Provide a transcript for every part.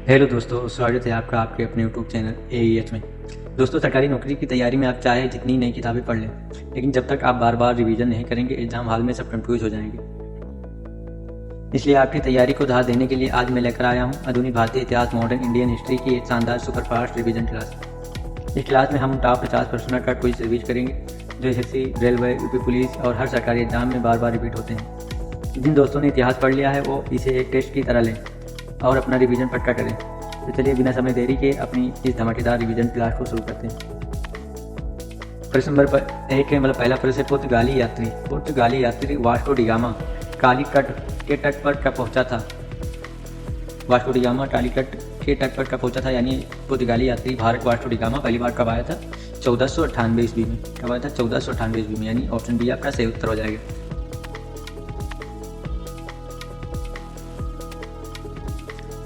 Hello दोस्तों, स्वागत है आपका आपके अपने यूट्यूब चैनल AEH में। दोस्तों, सरकारी नौकरी की तैयारी में आप चाहे जितनी नई किताबें पढ़ लें, लेकिन जब तक आप बार बार रिवीजन नहीं करेंगे एग्जाम हॉल में सब कंफ्यूज हो जाएंगे। इसलिए आपकी तैयारी को धार देने के लिए आज मैं लेकर आया हूँ आधुनिक भारतीय इतिहास मॉडर्न इंडियन हिस्ट्री की एक शानदार सुपरफास्ट रिवीजन क्लास। इस क्लास में हम टॉप 50 प्रश्नों का क्विज रिवीज करेंगे जो एसएससी, रेलवे, यूपी पुलिस और हर सरकारी एग्जाम में बार बार रिपीट होते हैं। जिन दोस्तों ने इतिहास पढ़ लिया है वो इसे एक टेस्ट की तरह लें और अपना रिवीजन पक्का करें। तो चलिए बिना समय देरी के अपनी इस धमाकेदार रिवीजन क्लास को शुरू करते हैं। प्रश्न नंबर 1 है, पहला प्रश्न है, पुर्तगाली यात्री वास्को डी गामा कालीकट के तट पर कब पहुंचा था? वास्को डी गामा कालीकट के तट पर कब पहुंचा था, यानी पुर्तगाली यात्री भारत वास्को डी गामा पहली बार कब आया था? 1498 ईस्वी में। कब आया था? 1498 ईस्वी में, यानी ऑप्शन बी आपका सही उत्तर हो जाएगा।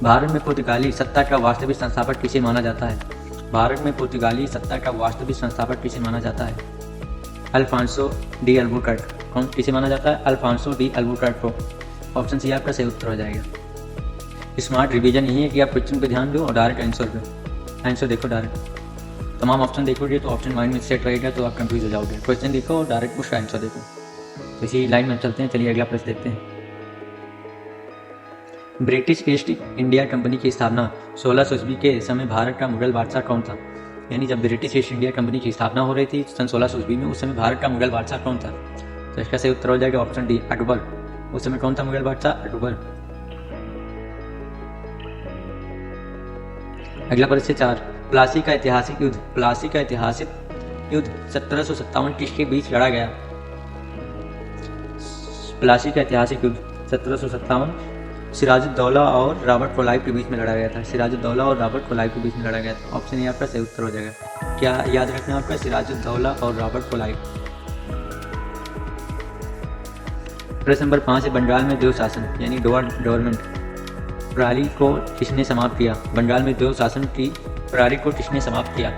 भारत में पुर्तगाली सत्ता का वास्तविक संस्थापक किसे माना जाता है? भारत में पुर्तगाली सत्ता का वास्तविक संस्थापक किसे माना जाता है? Alfonso de Albuquerque. कौन किसे माना जाता है? अल्फांसो डी अल्बुकर्क को। ऑप्शन सी आपका सही उत्तर हो जाएगा। स्मार्ट रिवीजन यही है कि आप क्वेश्चन पे ध्यान दो और डायरेक्ट आंसर देखो। डायरेक्ट तमाम ऑप्शन देखोगे तो ऑप्शन माइंड में सेट रहेगा, तो आप कंफ्यूज हो जाओगे। क्वेश्चन देखो और डायरेक्ट उसका आंसर देखो। तो इसी लाइन में चलते हैं। चलिए अगला प्रश्न देखते हैं। ब्रिटिश ईस्ट इंडिया कंपनी की स्थापना 1600 ईस्वी के समय भारत का मुगल बादशाह कौन था? यानी जब ब्रिटिश ईस्ट इंडिया कंपनी की स्थापना हो रही थी सन 1600 ईस्वी में, उस समय भारत का मुगल बादशाह कौन था? तो इसका सही उत्तर हो जाएगा ऑप्शन डी, अकबर। उस समय कौन था मुगल बादशाह? अकबर। अगला प्रश्न 4, प्लासी का ऐतिहासिक युद्ध 1757 किसके बीच लड़ा गया? प्लासी का ऐतिहासिक युद्ध 1757 सिराजुद्दौला और रॉबर्ट क्लाइव के बीच में लड़ा गया था। सिराजुद्दौला और रॉबर्ट क्लाइव के बीच में लड़ा गया था। ऑप्शन ए आपका सही उत्तर हो जाएगा। क्या याद रखना आपका? सिराजुद्दौला और रॉबर्ट क्लाइव। प्रश्न नंबर 5 है, बंगाल में द्वैध शासन यानी डुअल गवर्नमेंट प्रणाली को किसने समाप्त किया? बंगाल में द्वैध शासन की प्रणाली को किसने समाप्त किया?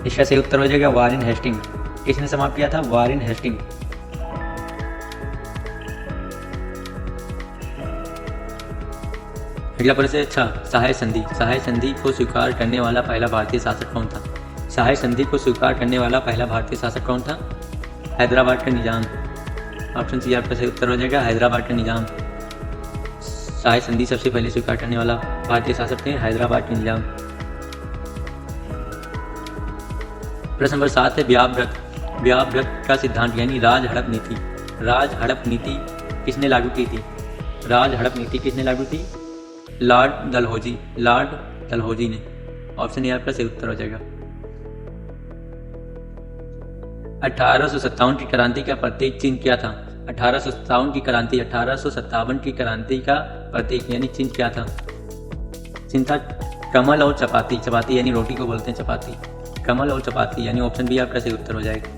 इसका सही उत्तर हो जाएगा वारेन हेस्टिंग। किसने समाप्त किया था? Warren Hastings. अगला प्रश्न है, 6, सहाय संधि को स्वीकार करने वाला पहला भारतीय शासक कौन था? सहाय संधि को स्वीकार करने वाला पहला भारतीय शासक कौन था? हैदराबाद का निजाम। ऑप्शन सी आपका सही उत्तर हो जाएगा, हैदराबाद का निजाम। सहाय संधि सबसे पहले स्वीकार करने वाला भारतीय शासक थे हैदराबाद के निजाम। प्रश्न नंबर 7 है, व्याव्रत का सिद्धांत यानी राज हड़प नीति किसने लागू की थी? राज हड़प नीति किसने लागू की? लॉर्ड डलहौजी ने। ऑप्शन ए आपका सही उत्तर हो जाएगा। 1857 की क्रांति का प्रतीक चिन्ह क्या था? 1857 की क्रांति का प्रतीक यानी चिन्ह क्या था? चिन्ह था कमल और चपाती यानी रोटी को बोलते हैं चपाती। कमल और चपाती यानी ऑप्शन बी आपका सही उत्तर हो जाएगा।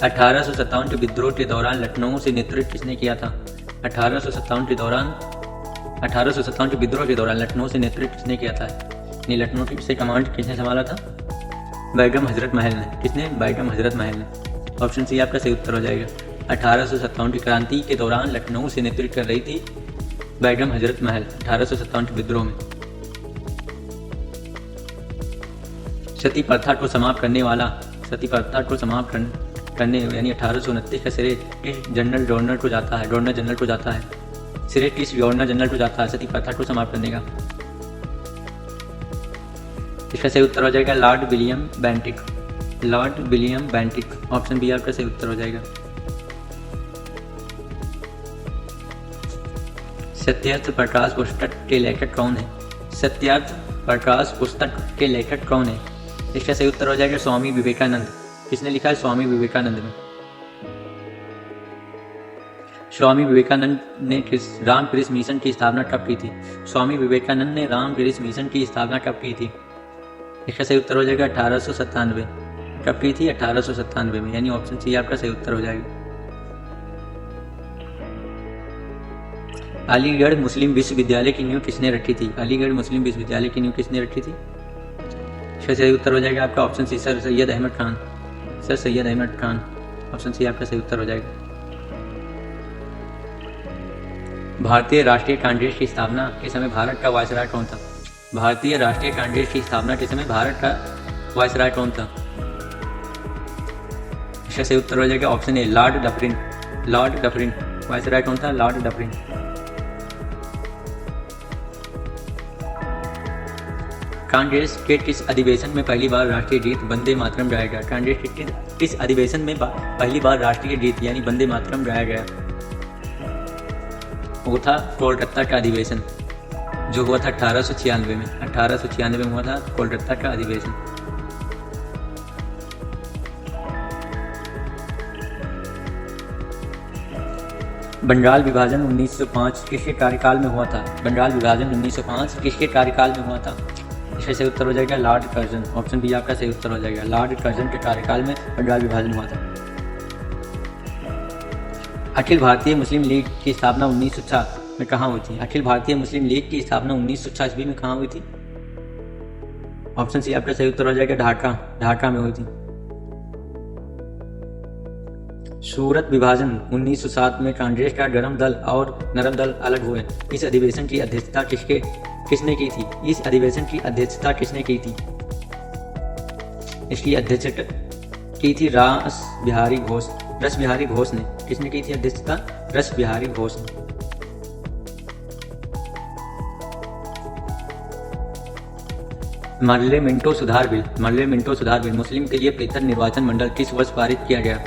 1857 के विद्रोह के दौरान लखनऊ से नेतृत्व किसने किया था? 1857 के विद्रोह के दौरान लखनऊ से नेतृत्व किसने किया था? यानी लखनऊ से कमांड किसने संभाला था? बेगम हजरत महल ने। किसने? बेगम हजरत महल ने। ऑप्शन सी आपका सही उत्तर हो जाएगा। 1857 की क्रांति के दौरान लखनऊ से नेतृत्व कर रही थी बेगम हजरत महल 1857 के विद्रोह में। सती प्रथा को समाप्त करने यानी 1829 का श्रेय किस गवर्नर जनरल को जाता है? श्रेय किस गवर्नर जनरल को जाता है सती प्रथा को समाप्त करने का? इसका सही उत्तर हो जाएगा Lord William Bentinck. Option B आपका सही उत्तर हो जाएगा। सत्यार्थ प्रकाश पुस्तक के लेखक कौन है? इसका सही उत्तर हो जाएगा स्वामी विवेकानंद। किसने लिखा है? स्वामी विवेकानंद ने। स्वामी विवेकानंद ने रामकृष्ण मिशन की स्थापना कब की थी? स्वामी विवेकानंद ने रामकृष्ण मिशन की स्थापना कब की थी? इसका सही उत्तर हो जाएगा 1897। कब की थी? 1897 में, यानी ऑप्शन सी आपका सही उत्तर हो जाएगा। अलीगढ़ मुस्लिम विश्वविद्यालय की नींव किसने रखी थी? इसका सही उत्तर हो जाएगा आपका option C, Sir Syed Ahmad Khan. Option C आपका सही उत्तर हो जाएगा। भारतीय राष्ट्रीय कांग्रेस की स्थापना के समय भारत का वायसराय कौन था? भारतीय राष्ट्रीय कांग्रेस की स्थापना के समय भारत का वायसराय कौन था? इसका सही उत्तर हो जाएगा option A, Lord Dufferin. Lord Dufferin. Viceroy कौन था? Lord Dufferin. कांग्रेस के किस अधिवेशन में पहली बार राष्ट्रीय गीत वंदे मातरम गाया गया? कांग्रेस के किस अधिवेशन में पहली बार राष्ट्रीय गीत यानी वंदे मातरम गाया गया? वो था कोलकाता का अधिवेशन, जो हुआ था 1896 में। 1896 में हुआ था कोलकाता का अधिवेशन। बंगाल विभाजन 1905 किसके कार्यकाल में हुआ था? बंगाल विभाजन 1905 किसके कार्यकाल में हुआ था? इसका सही उत्तर हो जाएगा लॉर्ड कर्जन। ऑप्शन बी आपका सही उत्तर हो जाएगा। लॉर्ड कर्जन के कार्यकाल में बंगाल विभाजन हुआ था। अखिल भारतीय मुस्लिम लीग की स्थापना 1906 में कहाँ हुई थी? अखिल भारतीय मुस्लिम लीग की स्थापना 1906 ईस्वी में कहाँ हुई थी? ऑप्शन सी आपका सही उत्तर हो जाएगा ढाका। ढाका में हुई थी। सूरत विभाजन 1907 में कांग्रेस का गरम दल और नरम दल अलग हुए। इस अधिवेशन की अध्यक्षता किसने की थी? इस अधिवेशन की अध्यक्षता किसने की थी? इसकी अध्यक्षता की थी रास बिहारी घोष। रस बिहारी घोष ने। किसने की थी अध्यक्षता? रस बिहारी घोष ने। पार्लियामेंटो सुधार बिल। पार्लियामेंटो सुधार बिल मुस्लिम के लिए पृथक निर्वाचन मंडल किस वर्ष पारित किया गया?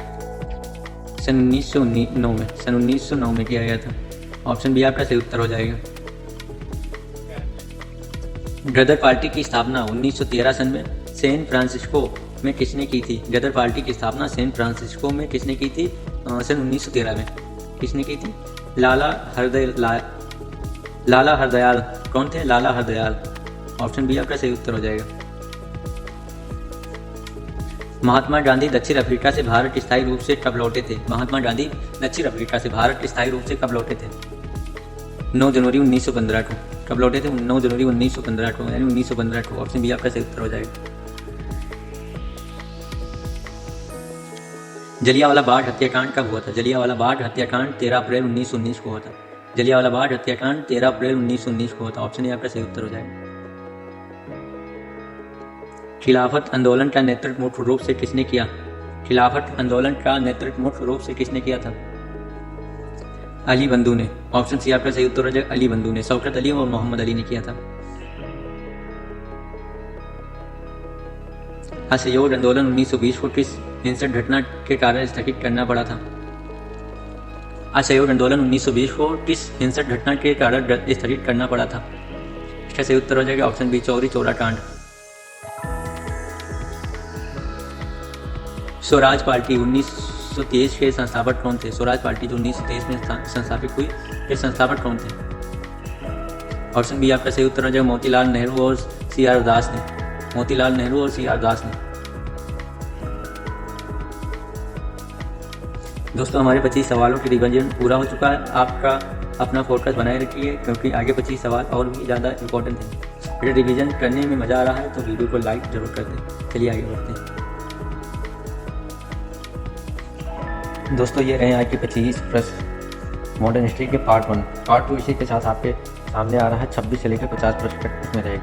सन 1909 में। सन 1909 में किया गया था। ऑप्शन बी आपका सही उत्तर हो जाएगा। गदर पार्टी की स्थापना 1913 सन में सैन फ्रांसिस्को में किसने की थी? गदर पार्टी की स्थापना सैन फ्रांसिस्को में किसने की थी? सन 1913 में। किसने की थी? लाला हरदयाल। कौन थे? लाला हरदयाल। ऑप्शन बी आपका सही उत्तर हो जाएगा। महात्मा गांधी दक्षिण अफ्रीका से भारत स्थायी रूप से कब लौटे थे? महात्मा गांधी दक्षिण अफ्रीका से भारत स्थायी रूप से कब लौटे थे? 9 जनवरी 1915 को। कब लौटे थे? 9 जनवरी 1915 को, यानी 1915 को। ऑप्शन बी आपका सही उत्तर हो जाएगा। जलियांवाला बाग हत्याकांड कब हुआ था? जलियांवाला बाग हत्याकांड 13 अप्रैल 1919 को हुआ था। जलियांवाला बाग हत्याकांड 13 अप्रैल 1919 को हुआ था। ऑप्शन ए आपका सही उत्तर हो जाएगा। खिलाफत आंदोलन का नेतृत्व मुख्य रूप से किसने किया? खिलाफत आंदोलन का नेतृत्व मुख्य रूप से किसने किया था? अली बंधु ने। ऑप्शन सी आपका सही उत्तर हो जाएगा अली बंधु ने। शौकत अली और मोहम्मद अली ने किया था। असहयोग आंदोलन 1920 को किस हिंसक घटना के कारण स्थगित करना पड़ा था? असहयोग आंदोलन 1920 को किस हिंसक घटना के कारण स्थगित करना पड़ा था? इसका सही उत्तर हो जाएगा ऑप्शन बी, चौरी चौरा कांड। स्वराज पार्टी 1923 के संस्थापक कौन थे? स्वराज पार्टी जो 1923 में संस्थापित हुई, के संस्थापक कौन थे? ऑप्शन बी आपका सही उत्तर हो जाएगा मोतीलाल नेहरू और सी.आर. दास ने। मोतीलाल नेहरू और सी.आर. दास ने। दोस्तों हमारे 25 सवालों की रिवीजन पूरा हो चुका है। आपका अपना फोकस बनाए रखिए, क्योंकि आगे 25 सवाल और भी ज़्यादा इंपॉर्टेंट हैं। अगर रिवीजन करने में मज़ा आ रहा है तो वीडियो को लाइक जरूर कर दें। चलिए आगे बढ़ते हैं। दोस्तों ये रहे आज के 25 प्रश्न मॉडर्न हिस्ट्री के पार्ट 1। पार्ट 2 इसी के साथ आपके सामने आ रहा है। 26 से लेकर 50 प्रश्न तक इसमें रहेगा।